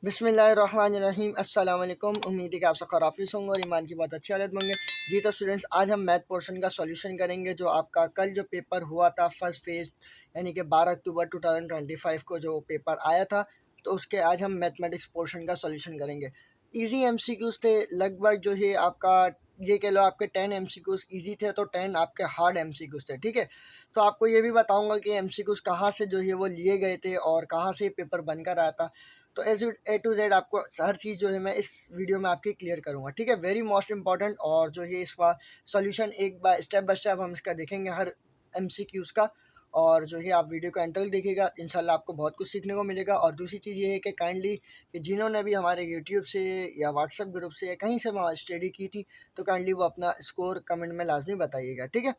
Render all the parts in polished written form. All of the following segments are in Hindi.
बिस्मिल्लाहिर्रहमानिर्रहीम अस्सलाम वालेकुम। उम्मीद है कि आप सब खराफिस होंगे और ईमान की बहुत अच्छी हालत में होंगे। जी तो स्टूडेंट्स, आज हम मैथ पोर्शन का सॉल्यूशन करेंगे जो आपका कल जो पेपर हुआ था फर्स्ट फेज, यानी कि 12 अक्टूबर 2025 को जो पेपर आया था, तो उसके आज हम मैथमेटिक्स पोर्शन का सॉल्यूशन करेंगे। इजी एमसीक्यूज थे लगभग, जो है आपका ये कह लो आपके 10 एमसीक्यूज ईजी थे तो 10 आपके हार्ड एमसीक्यूज थे। ठीक है, तो आपको ये भी बताऊंगा कि एमसीक्यूज कहाँ से जो है वो लिए गए थे और कहाँ से पेपर बनकर आया था। तो ए टू जेड आपको हर चीज़ जो है मैं इस वीडियो में आपकी क्लियर करूँगा। ठीक है, वेरी मोस्ट इंपॉर्टेंट। और जो है इसका सॉल्यूशन एक बार बाय स्टेप हम इसका देखेंगे हर एमसीक्यूज़ का। और जो है आप वीडियो को एंड तक देखिएगा, इंशाल्लाह आपको बहुत कुछ सीखने को मिलेगा। और दूसरी चीज़ ये है कि काइंडली कि जिन्होंने भी हमारे यूट्यूब से या व्हाट्सएप ग्रुप से या कहीं से स्टडी की थी, तो काइंडली वो अपना स्कोर कमेंट में लाजमी बताइएगा। ठीक है,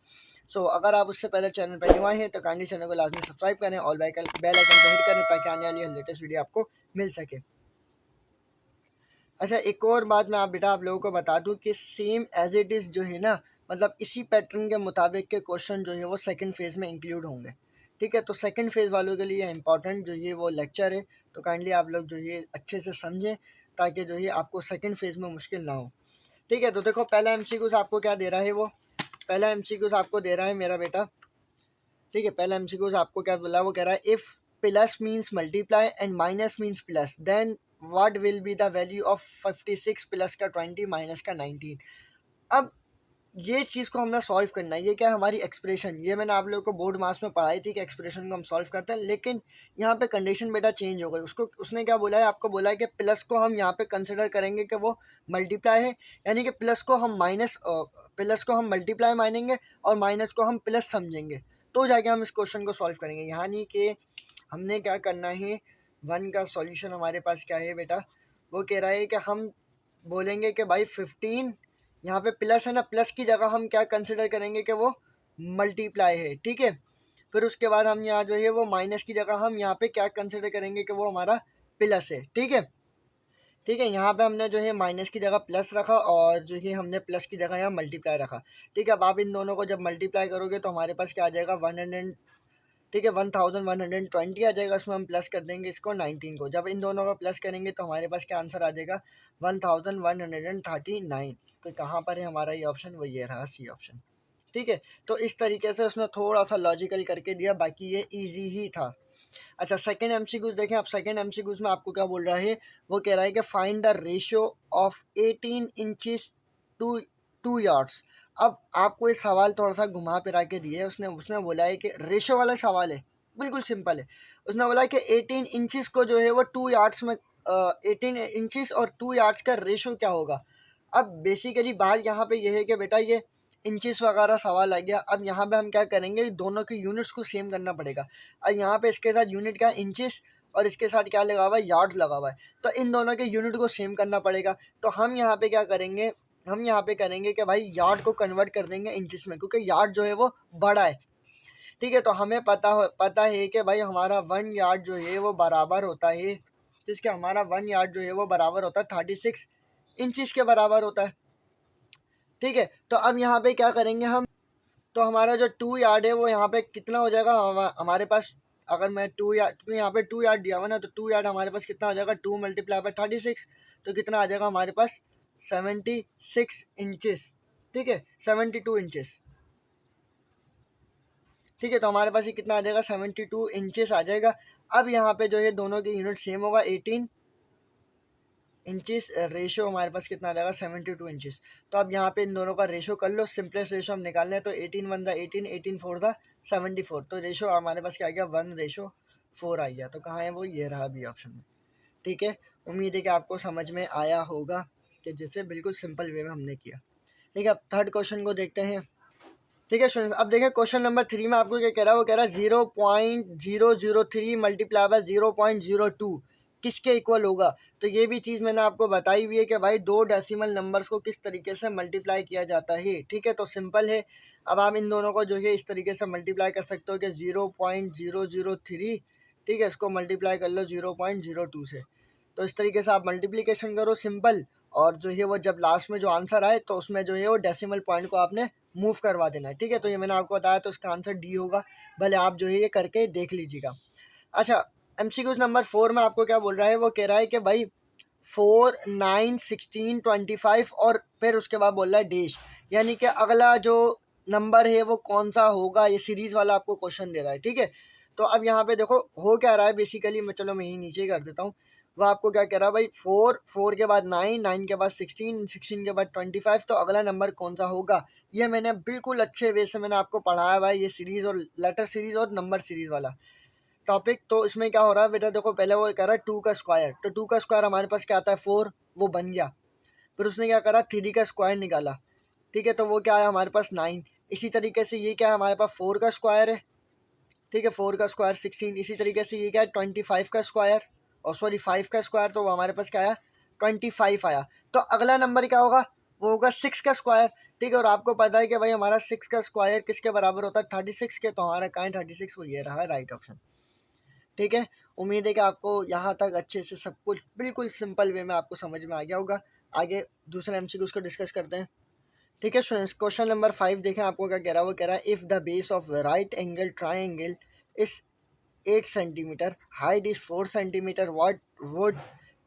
अगर आप उससे पहले चैनल पर न्यू आए हैं तो काइंडली चैनल को लाजमी सब्सक्राइब करें और बेल आइकन पर हिट करें ताकि आने वाली लेटेस्ट वीडियो आपको मिल सके। अच्छा, एक और बात मैं आप लोगों को बता दूं कि सेम एज इट इज़ जो है ना, मतलब इसी पैटर्न के मुताबिक के क्वेश्चन जो है वो सेकंड फेज़ में इंक्लूड होंगे। ठीक है, तो सेकंड फेज़ वालों के लिए इम्पॉर्टेंट जो ये वो लेक्चर है, तो काइंडली आप लोग जो ये अच्छे से समझें ताकि जो है आपको सेकंड फेज़ में मुश्किल ना हो। ठीक है, तो देखो पहला एमसीक्यूज़ आपको क्या दे रहा है, वो पहला एमसीक्यूज़ आपको दे रहा है मेरा बेटा। ठीक है, पहला एमसीक्यूज़ आपको क्या बोला, वो कह रहा है if plus means multiply and minus means plus, then what will be the value of 56 plus का 20 माइनस का 19। अब ये चीज़ को हमने सॉल्व करना है। ये क्या है, हमारी एक्सप्रेशन। ये मैंने आप लोगों को बोर्ड मास में पढ़ाई थी कि एक्सप्रेशन को हम सॉल्व करते हैं, लेकिन यहाँ पे कंडीशन बेटा चेंज हो गई। उसने क्या बोला है, आपको बोला है कि प्लस को हम यहाँ पे कंसिडर करेंगे कि वो मल्टीप्लाई है, यानी कि प्लस को हम मल्टीप्लाई मानेंगे और माइनस को हम प्लस समझेंगे, तो जाके हम इस क्वेश्चन को सॉल्व करेंगे। यानी कि हमने क्या करना है, वन का सॉल्यूशन हमारे पास क्या है बेटा, वो कह रहा है कि हम बोलेंगे कि भाई 15, यहाँ पे प्लस है ना, प्लस की जगह हम क्या कंसिडर करेंगे कि वो मल्टीप्लाई है। ठीक है, फिर उसके बाद हम यहाँ जो है वो माइनस की जगह हम यहाँ पे क्या कंसिडर करेंगे कि वो हमारा प्लस है। ठीक है, ठीक है, यहाँ पे हमने जो है माइनस की जगह प्लस रखा और जो है हमने प्लस की जगह यहाँ मल्टीप्लाई रखा। ठीक है, अब आप इन दोनों को जब मल्टीप्लाई करोगे तो हमारे पास क्या आ जाएगा, 100। ठीक है, 1120 आ जाएगा। उसमें हम प्लस कर देंगे इसको 19 को। जब इन दोनों का प्लस करेंगे तो हमारे पास क्या आंसर आ जाएगा, 1139। तो कहाँ पर है हमारा ये ऑप्शन, वो ये रहा सी ऑप्शन। ठीक है, तो इस तरीके से उसने थोड़ा सा लॉजिकल करके दिया, बाकी ये इजी ही था। अच्छा, सेकंड एमसीक्यूज देखें। अब सेकंड एमसीक्यूज में आपको क्या बोल रहा है, वो कह रहा है कि find the ratio of 18 inches to 2 yards. अब आपको ये सवाल थोड़ा सा घुमा फिरा के दिए। उसने उसने बोला है कि रेशियो वाला सवाल है, बिल्कुल सिंपल है। उसने बोला है कि 18 इंचेस को जो है वो 2 यार्ड्स में 18 इंचेस और 2 यार्ड्स का रेशियो क्या होगा। अब बेसिकली बात यहाँ पे ये है कि बेटा ये इंचेस वगैरह सवाल आ गया। अब यहाँ पे हम क्या करेंगे, दोनों के यूनिट्स को सेम करना पड़ेगा। अब यहाँ पे इसके साथ यूनिट क्या, इंचेस, और इसके साथ क्या लगा हुआ है, यार्ड लगा हुआ है। तो इन दोनों के यूनिट को सेम करना पड़ेगा। तो हम यहाँ पे क्या करेंगे, हम यहाँ पे करेंगे कि भाई यार्ड को कन्वर्ट कर देंगे इंचेस में, क्योंकि यार्ड जो है वो बड़ा है। ठीक है, तो हमें पता है कि भाई हमारा 1 यार्ड जो है वो बराबर होता है, जिसके हमारा 1 यार्ड जो है वो बराबर होता है 36 इंचेस के बराबर होता है। ठीक है, तो अब यहाँ पे क्या करेंगे हम, तो हमारा जो 2 यार्ड है वो यहाँ पे कितना हो जाएगा, हमारे पास अगर मैं 2 यार्ड, क्योंकि यहाँ पे 2 यार्ड दिया हुआ ना, तो 2 यार्ड हमारे पास कितना हो जाएगा, 2 मल्टीप्लाई बाय 36, तो कितना आ जाएगा हमारे पास 76 इंचेस। ठीक है, 72 इंचेस। ठीक है, तो हमारे पास ये कितना आ जाएगा, 72 इंचेस आ जाएगा। अब यहाँ पे जो है दोनों के यूनिट सेम होगा, 18 इंचेस। रेशो हमारे पास कितना आ जाएगा, 72 इंचेस। तो अब यहाँ पे इन दोनों का रेशो कर लो, सिंपलेस्ट रेशो हम निकालने हैं। तो 18 1 18, 18 4 74। तो रेशो हमारे पास क्या आ गया, 1:4 आ गया। तो कहाँ है वो, ये रहा अभी ऑप्शन में। ठीक है, उम्मीद है कि आपको समझ में आया होगा कि जैसे बिल्कुल सिंपल वे में हमने किया। ठीक है, अब थर्ड क्वेश्चन को देखते हैं। ठीक है स्टूडेंट्स, अब देखिए क्वेश्चन नंबर 3 में आपको क्या कह रहा है, वो कह रहा है 0.003 मल्टीप्लाई बाय 0.02 किसके इक्वल होगा। तो ये भी चीज़ मैंने आपको बताई हुई है कि भाई दो डेसिमल नंबर्स को किस तरीके से मल्टीप्लाई किया जाता है। ठीक है, तो सिंपल है। अब आप इन दोनों को जो है इस तरीके से मल्टीप्लाई कर सकते हो कि 0.003, ठीक है, इसको मल्टीप्लाई कर लो 0.02 से। तो इस तरीके से आप मल्टीप्लीकेशन करो, सिंपल। और जो है वो जब लास्ट में जो आंसर आए तो उसमें जो है वो डेसिमल पॉइंट को आपने मूव करवा देना है। ठीक है, तो ये मैंने आपको बताया, तो इसका आंसर डी होगा। भले आप जो है ये करके देख लीजिएगा। अच्छा, एमसीक्यूज नंबर 4 में आपको क्या बोल रहा है, वो कह रहा है कि भाई 4, 9, 16, 25 और फिर उसके बाद बोल रहा है डैश, यानी कि अगला जो नंबर है वो कौन सा होगा, ये सीरीज़ वाला आपको क्वेश्चन दे रहा है, ठीक है। तो अब यहाँ पे देखो हो क्या रहा है बेसिकली, मैं चलो मैं ही नीचे ही कर देता हूँ। वो आपको क्या कह रहा है भाई, 4, 4 के बाद 9, 9 के बाद 16, 16 के बाद 25, तो अगला नंबर कौन सा होगा। ये मैंने बिल्कुल अच्छे वे से मैंने आपको पढ़ाया भाई, ये सीरीज़ और लेटर सीरीज़ और नंबर सीरीज़ वाला टॉपिक। तो इसमें क्या हो रहा है बेटा, देखो पहले वो कह रहा है 2 का स्क्वायर, तो 2 का स्क्वायर हमारे पास क्या आता है 4, वो बन गया। फिर उसने क्या करा 3 का स्क्वायर निकाला, ठीक है, तो वो क्या है हमारे पास 9। इसी तरीके से ये क्या है हमारे पास 4 का स्क्वायर है, ठीक है, 4 का स्क्वायर 16। इसी तरीके से ये क्या है 25 का स्क्वायर, और सॉरी 5 का स्क्वायर, तो वो हमारे पास क्या आया 25 आया। तो अगला नंबर क्या होगा, वो होगा 6 का स्क्वायर, ठीक है। और आपको पता है कि भाई हमारा 6 का स्क्वायर किसके बराबर होता है 36 के, तो हमारा कहाँ है 36, वो ये रहा राइट ऑप्शन, ठीक है। उम्मीद है कि आपको यहाँ तक अच्छे से सब कुछ बिल्कुल सिंपल वे में आपको समझ में आ गया होगा। आगे दूसरे एमसीक्यूज को डिस्कस करते हैं, ठीक है स्टूडेंट्स। क्वेश्चन नंबर 5 देखें आपको क्या कह रहा है, वो कह रहा है if the base of right angle triangle is 8 centimetre, height is 4 centimetre, what would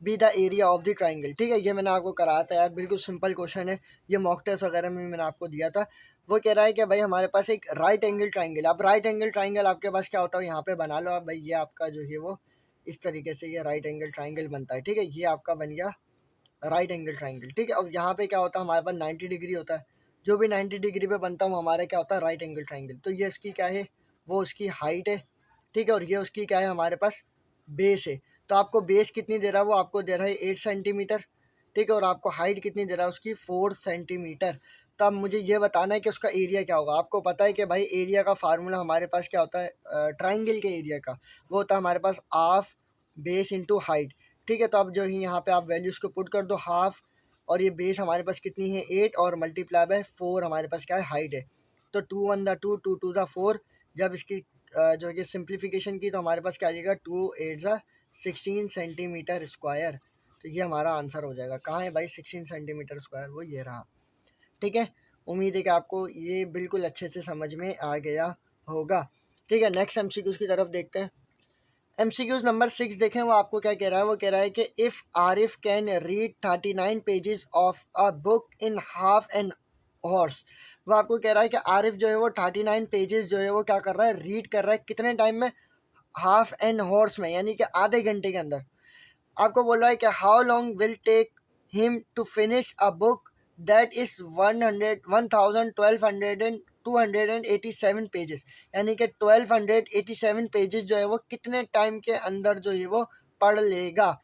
be the area of the triangle, ठीक है। ये मैंने आपको कराया था यार, बिल्कुल सिंपल क्वेश्चन है, ये मॉक टेस्ट वगैरह में मैंने आपको दिया था। वो कह रहा है कि भाई हमारे पास एक राइट एंगल ट्राइंगल, अब राइट एंगल ट्राइंगल आपके पास क्या होता है यहाँ पे बना लो आप भाई, ये आपका जो है वो इस तरीके से ये राइट एंगल ट्राइंगल बनता है, ठीक है। ये आपका बन गया राइट एंगल ट्राइंगल, ठीक है। अब यहाँ पे क्या होता है हमारे पास 90 डिग्री होता है, जो भी 90 डिग्री पे बनता है वो हमारा क्या होता है राइट एंगल ट्राइंगल। तो ये उसकी क्या है, वो उसकी हाइट है, ठीक है, और ये उसकी क्या है हमारे पास बेस है। तो आपको बेस कितनी दे रहा है, वो आपको दे रहा है 8 सेंटीमीटर, ठीक है, और आपको हाइट कितनी दे रहा है उसकी 4 सेंटीमीटर। तो अब मुझे ये बताना है कि उसका एरिया क्या होगा। आपको पता है कि भाई एरिया का फार्मूला हमारे पास क्या होता है ट्राइंगल के एरिया का, वो होता है हमारे पास हाफ बेस इंटू हाइट, ठीक है। तो अब जो ही यहाँ पे आप वैल्यूज़ को पुट कर दो, हाफ और ये बेस हमारे पास कितनी है 8 और मल्टीप्लाई बाय 4 हमारे पास क्या है हाइट है। तो 2 1 द 2, 2 2 द 4, जब इसकी जो कि सिंप्लीफिकेशन की तो हमारे पास क्या आ जाएगा 2 8 ज़ा 16 सेंटीमीटर स्क्वायर। तो ये हमारा आंसर हो जाएगा। कहाँ है भाई 16 सेंटीमीटर स्क्वायर, वो ये रहा, ठीक है। उम्मीद है कि आपको ये बिल्कुल अच्छे से समझ में आ गया होगा, ठीक है। नेक्स्ट एमसीक्यूज़ की तरफ देखते हैं। एमसीक्यूज़ नंबर 6 देखें, वो आपको क्या कह रहा है, वो कह रहा है कि if Arif can read 39 pages of a book in half an horse. वो आपको कह रहा है कि आरिफ जो है वो 39 पेजेस जो है वो क्या कर रहा है रीड कर रहा है कितने टाइम में, हाफ एन हॉर्स में, यानी कि आधे घंटे के अंदर। आपको बोल रहा है कि how long will take him to finish a book that is 1287 pages, यानी कि 1287 पेजेस जो है वो कितने टाइम के अंदर जो है वो पढ़ लेगा।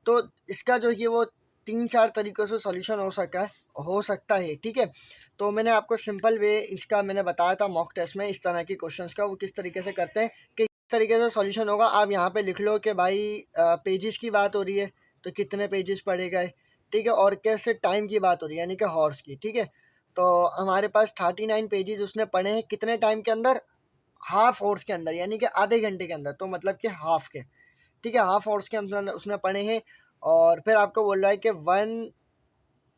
तो इसका जो है वो 3-4 तरीक़ों से सॉल्यूशन हो सकता है, ठीक है। तो मैंने आपको सिंपल वे इसका मैंने बताया था मॉक टेस्ट में, इस तरह के क्वेश्चंस का वो किस तरीके से करते हैं कि इस तरीके से सॉल्यूशन होगा। आप यहाँ पे लिख लो कि भाई पेजेस की बात हो रही है तो कितने पेजेस पढ़े गए, ठीक है, और कैसे टाइम की बात हो रही है यानी कि हॉर्स की, ठीक है। तो हमारे पास 39 पेजेस उसने पढ़े हैं कितने टाइम के अंदर, हाफ हॉर्स के अंदर, यानी कि आधे घंटे के अंदर, तो मतलब कि हाफ के, ठीक है, हाफ हॉर्स के अंदर उसने पढ़े हैं। और फिर आपको बोल रहा है कि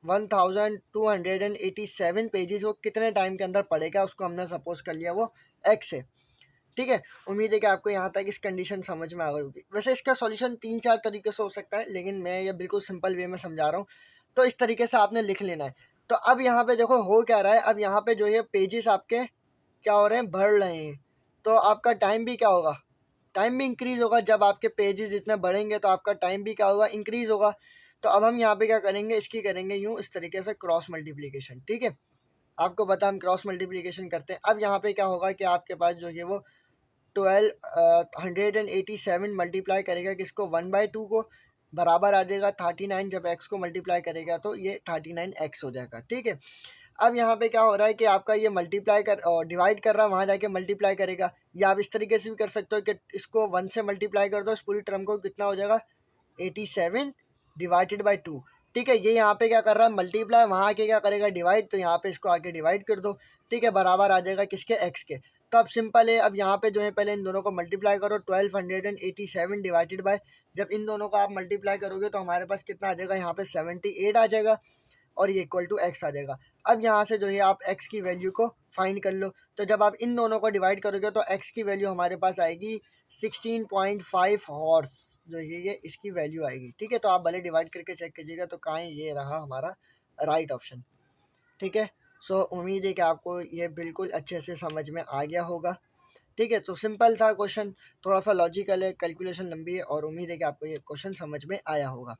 1287 पेजेस वो कितने टाइम के अंदर पढ़ेगा, उसको हमने सपोज कर लिया वो एक्स है, ठीक है। उम्मीद है कि आपको यहाँ तक इस कंडीशन समझ में आ गई होगी। वैसे इसका सॉल्यूशन 3-4 तरीके से हो सकता है, लेकिन मैं ये बिल्कुल सिंपल वे में समझा रहा हूँ, तो इस तरीके से आपने लिख लेना है। तो अब यहाँ पे देखो हो क्या रहा है, अब यहाँ पे जो ये पेजेस आपके क्या हो रहे हैं, बढ़ रहे हैं, तो आपका टाइम भी क्या होगा, टाइम भी इंक्रीज़ होगा। जब आपके पेजेस जितने बढ़ेंगे तो आपका टाइम भी क्या होगा, इंक्रीज़ होगा। तो अब हम यहाँ पे क्या करेंगे, इसकी करेंगे यूँ इस तरीके से क्रॉस मल्टीप्लिकेशन, ठीक है। आपको पता हम क्रॉस मल्टीप्लिकेशन करते हैं। अब यहाँ पे क्या होगा कि आपके पास जो है वो 187 मल्टीप्लाई करेगा किसको 1/2 को, बराबर आ जाएगा 39। जब x को मल्टीप्लाई करेगा तो ये 39x हो जाएगा, ठीक है। अब यहाँ पे क्या हो रहा है कि आपका ये मल्टीप्लाई कर और डिवाइड कर रहा है, वहाँ जाके मल्टीप्लाई करेगा। या आप इस तरीके से भी कर सकते हो कि इसको 1 से मल्टीप्लाई कर दो, इस पूरी टर्म को, कितना हो जाएगा 87 डिवाइडेड बाई 2, ठीक है। ये यहाँ पे क्या कर रहा है मल्टीप्लाई, वहाँ आके क्या करेगा डिवाइड, तो यहाँ पे इसको आके डिवाइड कर दो, ठीक है, बराबर आ जाएगा किसके x के। तो अब सिंपल है, अब यहाँ पे जो है पहले इन दोनों को मल्टीप्लाई करो, 1287 डिवाइडेड बाय, जब इन दोनों को आप मल्टीप्लाई करोगे तो हमारे पास कितना आ जाएगा यहाँ पे 78 आ जाएगा, और ये इक्वल टू एक्स आ जाएगा। अब यहाँ से जो है आप x की वैल्यू को फाइंड कर लो। तो जब आप इन दोनों को डिवाइड करोगे तो x की वैल्यू हमारे पास आएगी 16.5 हॉर्स, जो ये इसकी वैल्यू आएगी। ठीक है, तो आप भले डिवाइड करके चेक कीजिएगा। तो कहाँ है, ये रहा हमारा राइट ऑप्शन। ठीक है, सो उम्मीद है कि आपको ये बिल्कुल अच्छे से समझ में आ गया होगा। ठीक है, तो सिंपल था क्वेश्चन, थोड़ा सा लॉजिकल है, कैलकुलेशन लंबी है, और उम्मीद है कि आपको ये क्वेश्चन समझ में आया होगा।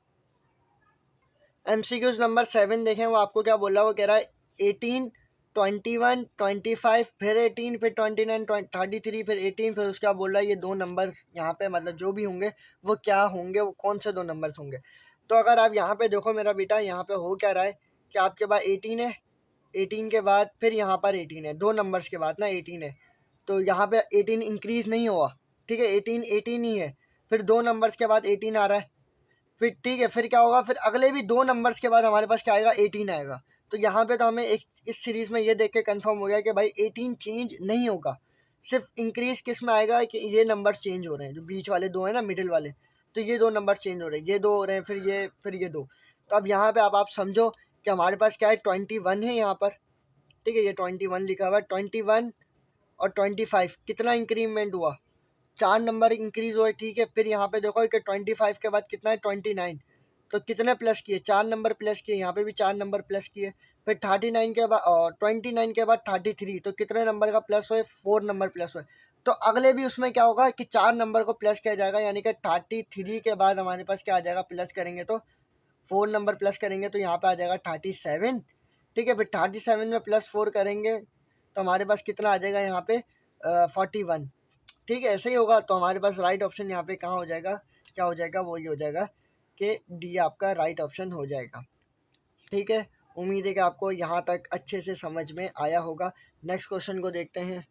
MCQs नंबर 7 देखें, वो आपको क्या बोल रहा है, वो कह रहा है 18, 21, 25, फिर 18, फिर 29, 33, फिर 18, फिर उसका बोल रहा है ये दो नंबर यहाँ पे मतलब जो भी होंगे वो क्या होंगे, वो कौन से दो नंबर्स होंगे। तो अगर आप यहाँ पे देखो मेरा बेटा, यहाँ पे हो क्या रहा है कि आपके पास 18 है, 18 के बाद फिर यहाँ पर 18 है, दो नंबर्स के बाद ना 18 है, तो यहाँ पे 18 इंक्रीज नहीं हुआ। ठीक है, 18 18 ही है, फिर दो नंबर्स के बाद 18 आ रहा है, फिर ठीक है, फिर क्या होगा, फिर अगले भी दो नंबर्स के बाद हमारे पास क्या आएगा, 18 आएगा। तो यहाँ पे तो हमें एक इस सीरीज़ में ये देख के कन्फर्म हो गया कि भाई 18 चेंज नहीं होगा, सिर्फ इंक्रीज किस में आएगा कि ये नंबर्स चेंज हो रहे हैं, जो बीच वाले दो हैं ना, मिडिल वाले, तो ये दो नंबर चेंज हो रहे हैं, ये दो हो रहे हैं, फिर ये दो। तो अब यहाँ पे आप समझो कि हमारे पास क्या है, 21 है यहाँ पर। ठीक है, ये 21 लिखा हुआ है, 21 और 25 कितना इंक्रीमेंट हुआ, चार नंबर इंक्रीज हुए। ठीक है, फिर यहाँ पे देखो कि 25 के बाद कितना है, 29, तो कितने प्लस किए, चार नंबर प्लस किए, यहाँ पे भी चार नंबर प्लस किए। फिर 39 के बाद और 29 के बाद 33, तो कितने नंबर का प्लस हुए, 4 नंबर प्लस हुए। तो अगले भी उसमें क्या होगा कि चार नंबर को प्लस किया जाएगा, यानी कि 33 के बाद हमारे पास क्या आ जाएगा, प्लस करेंगे तो 4 नंबर प्लस करेंगे तो यहाँ पे आ जाएगा 37। ठीक है, फिर 37 में +4 करेंगे तो हमारे पास कितना आ जाएगा यहाँ पे 41। ठीक है, ऐसे ही होगा। तो हमारे पास राइट ऑप्शन यहाँ पे कहाँ हो जाएगा, क्या हो जाएगा, वो ये हो जाएगा कि डी आपका राइट ऑप्शन हो जाएगा। ठीक है, उम्मीद है कि आपको यहाँ तक अच्छे से समझ में आया होगा। नेक्स्ट क्वेश्चन को देखते हैं।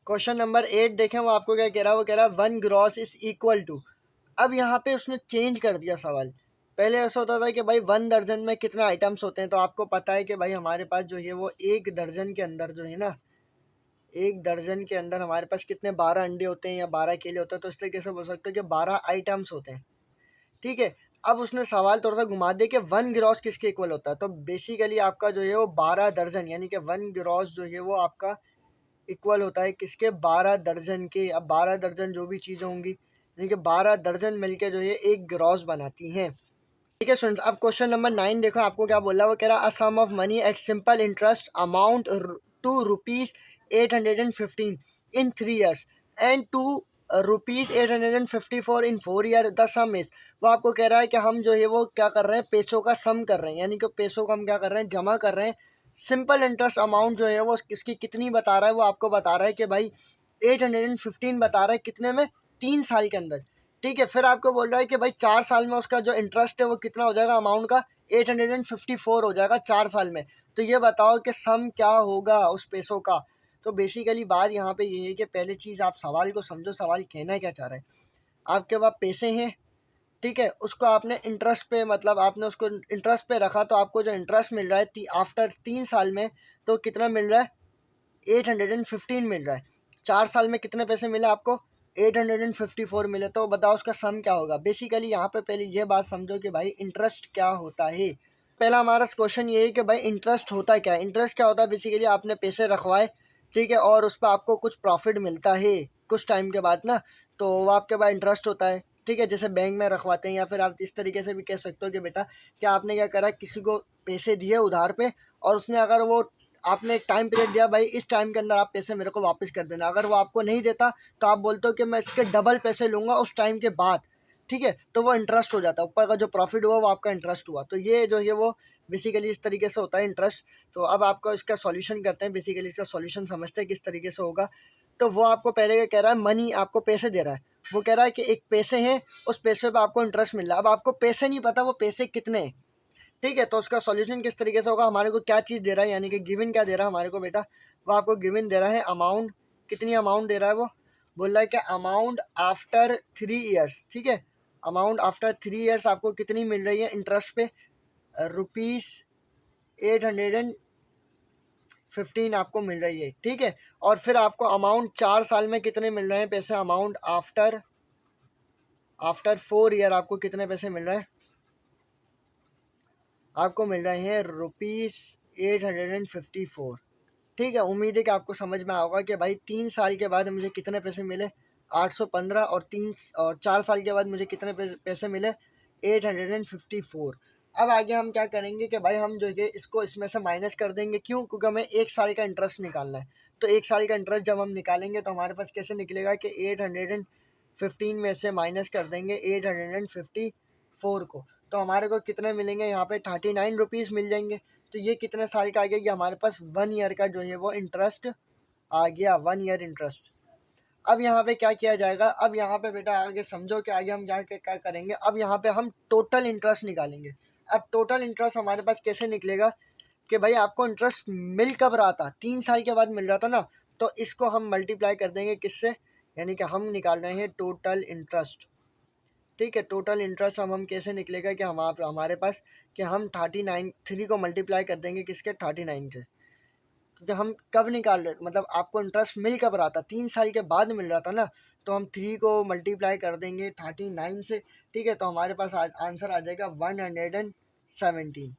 क्वेश्चन नंबर 8 देखें, वो आपको क्या कह रहा है, वो कह रहा है 1 ग्रॉस इज इक्वल टू। अब यहाँ पे उसने चेंज कर दिया सवाल। पहले ऐसा होता था कि भाई 1 दर्जन में कितना आइटम्स होते हैं, तो आपको पता है कि भाई हमारे पास जो है वो एक दर्जन के अंदर जो है ना, एक दर्जन के अंदर हमारे पास कितने 12 अंडे होते हैं या 12 केले होते हैं, तो इस तरीके से बोल सकते हो कि 12 आइटम्स होते हैं। ठीक है, अब उसने सवाल थोड़ा सा घुमा दे कि 1 ग्रॉस किसके इक्वल होता है, तो बेसिकली आपका जो है वो 12 दर्जन, यानी कि 1 ग्रॉस जो है वो आपका इक्वल होता है किसके, 12 दर्जन के। अब 12 दर्जन जो भी चीज़ें होंगी, यानी कि 12 दर्जन मिलके जो है एक ग्रॉस बनाती हैं। ठीक है स्टूडेंट्स, अब क्वेश्चन नंबर 9 देखो, आपको क्या बोला, वो कह रहा है a sum of money at simple interest amount to rupees 815 in 3 years and to rupees 854 in 4 year, the sum is. वो आपको कह रहा है कि हम जो है वो क्या कर रहे हैं, पैसों का सम कर रहे हैं, यानी कि पैसों को हम क्या कर रहे हैं, जमा कर रहे हैं। सिंपल इंटरेस्ट अमाउंट जो है वो इसकी कितनी बता रहा है, वो आपको बता रहा है कि भाई 815 बता रहा है, कितने में, 3 साल के अंदर। ठीक है, फिर आपको बोल रहा है कि भाई 4 साल में उसका जो इंटरेस्ट है वो कितना हो जाएगा, अमाउंट का 854 हो जाएगा 4 साल में। तो ये बताओ कि सम क्या होगा उस पैसों का। तो बेसिकली बात यहाँ पे ये है कि पहले चीज़ आप सवाल को समझो, सवाल कहना क्या चाह रहा है। आपके पास पैसे हैं, ठीक है, उसको आपने इंटरेस्ट पे, मतलब आपने उसको इंटरेस्ट पे रखा, तो आपको जो इंटरेस्ट मिल रहा है आफ्टर 3 साल में, तो कितना मिल रहा है, 815 मिल रहा है। 4 साल में कितने पैसे मिले आपको, 854 मिले। तो बताओ उसका सम क्या होगा। बेसिकली यहाँ पे पहले ये बात समझो कि भाई इंटरेस्ट क्या होता है। पहला हमारा क्वेश्चन ये है कि भाई इंटरेस्ट होता क्या है। इंटरेस्ट क्या होता है, बेसिकली आपने पैसे रखवाए, ठीक है, और उस पर आपको कुछ प्रॉफिट मिलता है कुछ टाइम के बाद ना, तो वो आपके पास इंटरेस्ट होता है। ठीक है, जैसे बैंक में रखवाते हैं, या फिर आप इस तरीके से भी कह सकते हो कि बेटा क्या आपने क्या करा, किसी को पैसे दिए उधार पे, और उसने अगर वो, आपने एक टाइम पीरियड दिया, भाई इस टाइम के अंदर आप पैसे मेरे को वापस कर देना। अगर वो आपको नहीं देता तो आप बोलते हो कि मैं इसके डबल पैसे लूँगा उस टाइम के बाद। ठीक है, तो वो इंटरेस्ट हो जाता है, ऊपर का जो प्रॉफिट हुआ वो आपका इंटरेस्ट हुआ। तो ये जो है वो बेसिकली इस तरीके से होता है इंटरेस्ट। तो अब आपको इसका सॉल्यूशन करते हैं, बेसिकली इसका सॉल्यूशन समझते हैं किस तरीके से होगा। तो वो आपको पहले क्या कह रहा है, मनी, आपको पैसे दे रहा है। वो कह रहा है कि एक पैसे हैं, उस पैसे पर आपको इंटरेस्ट मिल रहा है। अब आपको पैसे नहीं पता वो पैसे कितने हैं। ठीक है, तो उसका सॉल्यूशन किस तरीके से होगा, हमारे को क्या चीज़ दे रहा है, यानी कि गिवन क्या दे रहा है हमारे को बेटा, वो आपको गिवन दे रहा है अमाउंट। कितनी अमाउंट दे रहा है, वो बोल रहा है कि अमाउंट आफ्टर 3 ईयर्स। ठीक है, अमाउंट आफ्टर 3 ईयर्स आपको कितनी मिल रही है इंटरेस्ट पे, ₹815 आपको मिल रही है। ठीक है, और फिर आपको अमाउंट 4 साल में कितने मिल रहे हैं पैसे, अमाउंट आफ्टर 4 ईयर आपको कितने पैसे मिल रहे हैं, आपको मिल रहे हैं 854। ठीक है, उम्मीद है कि आपको समझ में आएगा कि भाई 3 साल के बाद मुझे कितने पैसे मिले 815, और 4 साल के बाद मुझे कितने पैसे मिले 854। अब आगे हम क्या करेंगे कि भाई हम जो है इसको इसमें से माइनस कर देंगे। क्यों? क्योंकि हमें 1 साल का इंटरेस्ट निकालना है। तो 1 साल का इंटरेस्ट जब हम निकालेंगे तो हमारे पास कैसे निकलेगा कि 815 में से माइनस कर देंगे 854 को, तो हमारे को कितने मिलेंगे यहाँ पे 39 मिल जाएंगे। तो ये कितने साल का आ गया? ये हमारे पास 1 ईयर का जो है वो इंटरेस्ट आ गया, 1 ईयर इंटरेस्ट। अब यहाँ पे क्या किया जाएगा? अब यहाँ पे बेटा आगे समझो कि आगे हम क्या करेंगे। अब यहाँ पे हम टोटल इंटरेस्ट निकालेंगे। अब टोटल इंटरेस्ट हमारे पास कैसे निकलेगा कि भाई आपको इंटरेस्ट मिल कब रहा था? 3 साल के बाद मिल रहा था ना, तो इसको हम मल्टीप्लाई कर देंगे किससे? यानी कि हम निकाल रहे हैं टोटल इंटरेस्ट। ठीक है, टोटल इंटरेस्ट हम कैसे निकलेगा कि हमारे पास कि हम 3 को मल्टीप्लाई कर देंगे किसके? 39 से। क्योंकि हम कब निकाल रहे, मतलब आपको इंटरेस्ट मिल कब रहा था? 3 साल के बाद मिल रहा था ना, तो हम 3 को मल्टीप्लाई कर देंगे 39 से। ठीक है, तो हमारे पास आंसर आ जाएगा 117।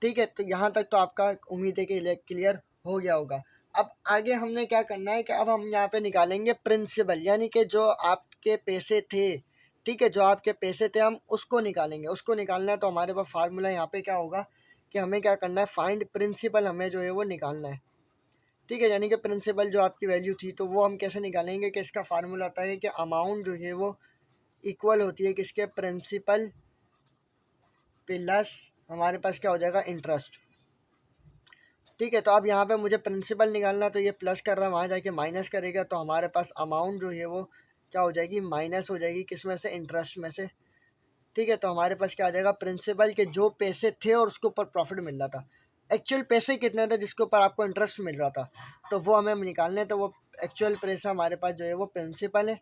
ठीक है, तो यहाँ तक तो आपका उम्मीद है कि क्लियर हो गया होगा। अब आगे हमने क्या करना है कि अब हम यहाँ पे निकालेंगे प्रिंसिपल, यानी कि जो आपके पैसे थे। ठीक है, जो आपके पैसे थे हम उसको निकालेंगे। उसको निकालना है तो हमारे पास फार्मूला यहाँ पे क्या होगा कि हमें क्या करना है, फाइंड प्रिंसिपल हमें जो है वो निकालना है। ठीक है, यानी कि प्रिंसिपल जो आपकी वैल्यू थी तो वो हम कैसे निकालेंगे कि इसका फार्मूला होता है कि अमाउंट जो है वो इक्वल होती है किसके? प्रिंसिपल प्लस हमारे पास क्या हो जाएगा? इंटरेस्ट। ठीक है, तो अब यहाँ पे मुझे प्रिंसिपल निकालना, तो ये प्लस कर रहा है, वहाँ जाके माइनस करेगा तो हमारे पास अमाउंट जो है वो क्या हो जाएगी? माइनस हो जाएगी किस में से? इंटरेस्ट में से। ठीक है, तो हमारे पास क्या आ जाएगा? प्रिंसिपल के जो पैसे थे और उसके ऊपर प्रॉफिट मिल रहा था, एक्चुअल पैसे कितने थे जिसके ऊपर आपको इंटरेस्ट मिल रहा था, तो वो हमें निकालने। तो वो एक्चुअल पैसा हमारे पास जो है वो प्रिंसिपल है।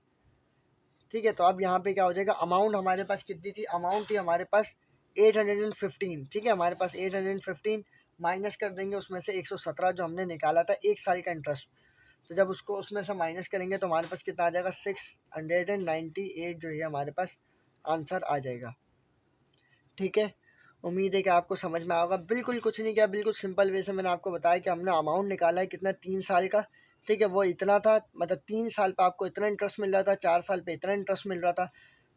ठीक है, तो अब यहाँ पे क्या हो जाएगा? अमाउंट हमारे पास कितनी थी? अमाउंट थी हमारे पास 815। ठीक है, हमारे पास 815 माइनस कर देंगे उसमें से 117 जो हमने निकाला था 1 साल का इंटरेस्ट। तो जब उसको उसमें से माइनस करेंगे तो हमारे पास कितना आ जाएगा? 698 जो है हमारे पास आंसर आ जाएगा। ठीक है, उम्मीद है कि आपको समझ में आएगा। बिल्कुल कुछ नहीं किया, बिल्कुल सिंपल वे से मैंने आपको बताया कि हमने अमाउंट निकाला है कितना? 3 साल का। ठीक है, वो इतना था, मतलब 3 साल पे आपको इतना इंटरेस्ट मिल रहा था, 4 साल पे इतना इंटरेस्ट मिल रहा था।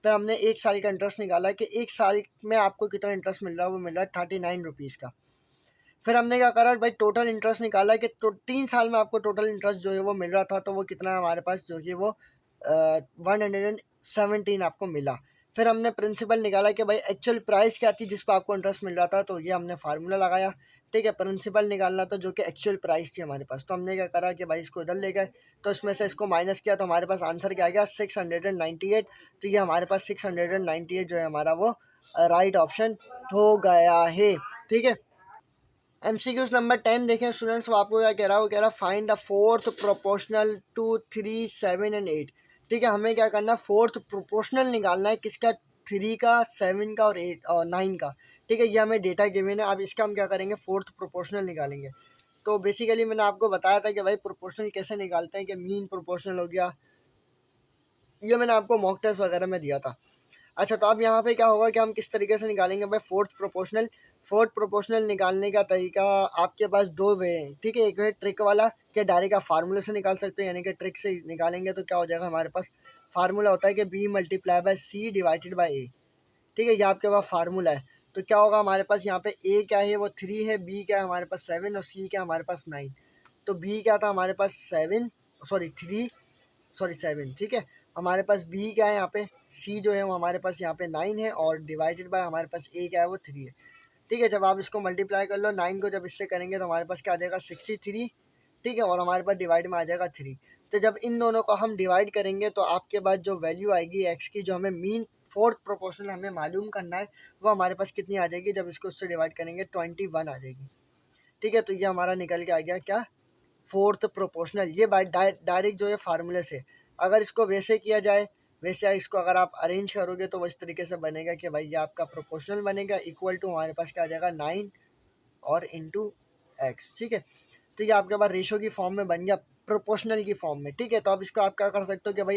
फिर हमने 1 साल का इंटरेस्ट निकाला है कि 1 साल में आपको कितना इंटरेस्ट मिल रहा है? वो मिल रहा है 39 का। फिर हमने क्या करा भाई? टोटल इंटरेस्ट निकाला है कि 3 साल में आपको टोटल इंटरेस्ट जो है वो मिल रहा था, तो वो कितना है हमारे पास जो है वो 117 आपको मिला। फिर हमने प्रिंसिपल निकाला कि भाई एक्चुअल प्राइस क्या थी जिस पर आपको इंटरेस्ट मिल रहा था, तो ये हमने फार्मूला लगाया। ठीक है, प्रिंसिपल निकालना तो जो कि एक्चुअल प्राइस थी हमारे पास, तो हमने क्या करा कि भाई इसको इधर ले गए, तो इसमें से इसको माइनस किया तो हमारे पास आंसर क्या आ गया? 698। तो ये हमारे पास 698 जो है हमारा वो राइट ऑप्शन हो गया है। ठीक है, एमसीक्यूज नंबर 10 देखें स्टूडेंट्स, वो आपको क्या कह रहा है? वो कह रहा है find the fourth proportional to 3, 7 and 8। ठीक है, हमें क्या करना है? फोर्थ प्रोपोर्शनल निकालना है किसका? 3 का, 7 का और 8 और 9 का। ठीक है, ये हमें डेटा गिवन है। अब इसका हम क्या करेंगे? फोर्थ प्रोपोर्शनल निकालेंगे। तो बेसिकली मैंने आपको बताया था कि भाई प्रोपोर्शनल कैसे निकालते हैं, कि मीन प्रोपोर्शनल हो गया, ये मैंने आपको मॉक टेस्ट वगैरह में दिया था। अच्छा, तो अब यहाँ पे क्या होगा कि हम किस तरीके से निकालेंगे भाई फोर्थ प्रोपोर्शनल? फोर्थ प्रोपोर्शनल निकालने का तरीका आपके पास 2 वे हैं। ठीक है, एक है ट्रिक वाला कि डायरेक्ट आप फार्मूले से निकाल सकते हो, यानी कि ट्रिक से निकालेंगे तो क्या हो जाएगा? हमारे पास फार्मूला होता है कि B multiply by C divided by A. ठीक है, ये आपके पास फार्मूला है। तो क्या होगा हमारे पास यहाँ पे? ए क्या है? वो 3 है, बी क्या है? हमारे पास 7, और सी क्या है? हमारे पास 9। तो बी क्या था हमारे पास? 7, सॉरी 3, सॉरी 7। ठीक है, हमारे पास बी क्या है यहाँ पे? सी जो है वो हमारे पास यहाँ पे 9 है, और डिवाइडेड बाय हमारे पास ए क्या है? वो 3 है। ठीक है, जब आप इसको मल्टीप्लाई कर लो 9 को जब इससे करेंगे तो हमारे पास क्या आ जाएगा? 63। ठीक है, और हमारे पास डिवाइड में आ जाएगा 3। तो जब इन दोनों को हम डिवाइड करेंगे तो आपके पास जो वैल्यू आएगी एक्स की, जो हमें मीन फोर्थ प्रोपोर्शनल हमें मालूम करना है, वो हमारे पास कितनी आ जाएगी? जब इसको उससे डिवाइड करेंगे 21 आ जाएगी। ठीक है, तो ये हमारा निकल के आ गया क्या? Fourth proportional. ये बाय डायरेक्ट जो है फार्मूले से। अगर इसको वैसे किया जाए, वैसे इसको अगर आप अरेंज करोगे तो वो इस तरीके से बनेगा कि भाई ये आपका प्रोपोर्शनल बनेगा, इक्वल टू हमारे पास क्या आ जाएगा? 9 और इंटू एक्स। ठीक है, तो ये आपके पास रेशो की फॉर्म में बन गया, प्रोपोर्शनल की फॉर्म में। ठीक है, तो अब इसको आप क्या कर सकते हो कि भाई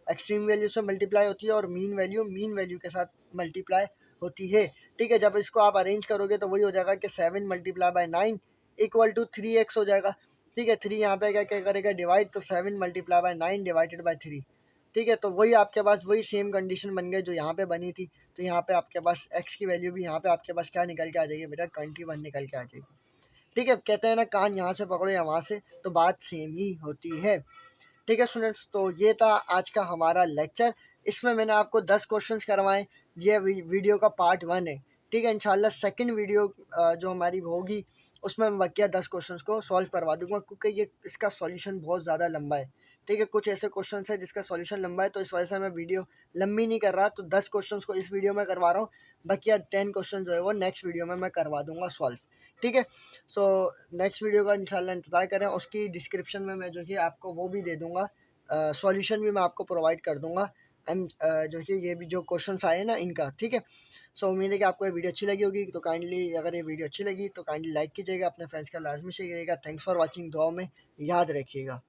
एक्सट्रीम वैल्यू से मल्टीप्लाई होती है, और मीन वैल्यू के साथ मल्टीप्लाई होती है। ठीक है, जब इसको आप अरेंज करोगे तो वही हो जाएगा कि 7 multiply by 9 equal to 3x हो जाएगा। ठीक है, 3 यहाँ पे क्या क्या करेगा डिवाइड, तो 7 मल्टीप्लाई बाय 9 डिवाइडेड बाय 3। ठीक है, तो वही आपके पास वही सेम कंडीशन बन गई जो यहाँ पे बनी थी। तो यहाँ पे आपके पास x की वैल्यू भी यहाँ पे आपके पास क्या निकल के आ जाएगी बेटा, 21 निकल के आ जाएगी। ठीक है, कहते हैं ना कान यहाँ से पकड़ो या वहाँ से, तो बात सेम ही होती है। ठीक है स्टूडेंट्स, तो ये था आज का हमारा लेक्चर। इसमें मैंने आपको 10 क्वेश्चंस करवाए। ये वीडियो का पार्ट 1 है। ठीक है, इंशाल्लाह सेकंड वीडियो जो हमारी होगी उसमें मैं बकिया 10 क्वेश्चंस को सॉल्व करवा दूंगा, क्योंकि ये इसका सॉल्यूशन बहुत ज़्यादा लंबा है। ठीक है, कुछ ऐसे क्वेश्चंस है जिसका सॉल्यूशन लंबा है, तो इस वजह से मैं वीडियो लंबी नहीं कर रहा। तो 10 क्वेश्चंस को इस वीडियो में करवा रहा हूँ, बकिया 10 क्वेश्चन जो है वो नेक्स्ट वीडियो में मैं करवा दूंगा सॉल्व। ठीक है, सो नेक्स्ट वीडियो का इंशाल्लाह इंतज़ार करें। उसकी डिस्क्रिप्शन में मैं जो कि आपको वो भी दे दूँगा, सॉल्यूशन भी मैं आपको प्रोवाइड कर दूँगा। एंड जो कि ये भी जो क्वेश्चंस आए हैं ना इनका। ठीक है, सो उम्मीद है कि आपको ये वीडियो अच्छी लगी होगी। तो काइंडली अगर ये वीडियो अच्छी लगी तो काइंडली लाइक कीजिएगा, अपने फ्रेंड्स का लाजमी शेयर करिएगा। थैंक्स फॉर वॉचिंग, दुआ में याद रखिएगा।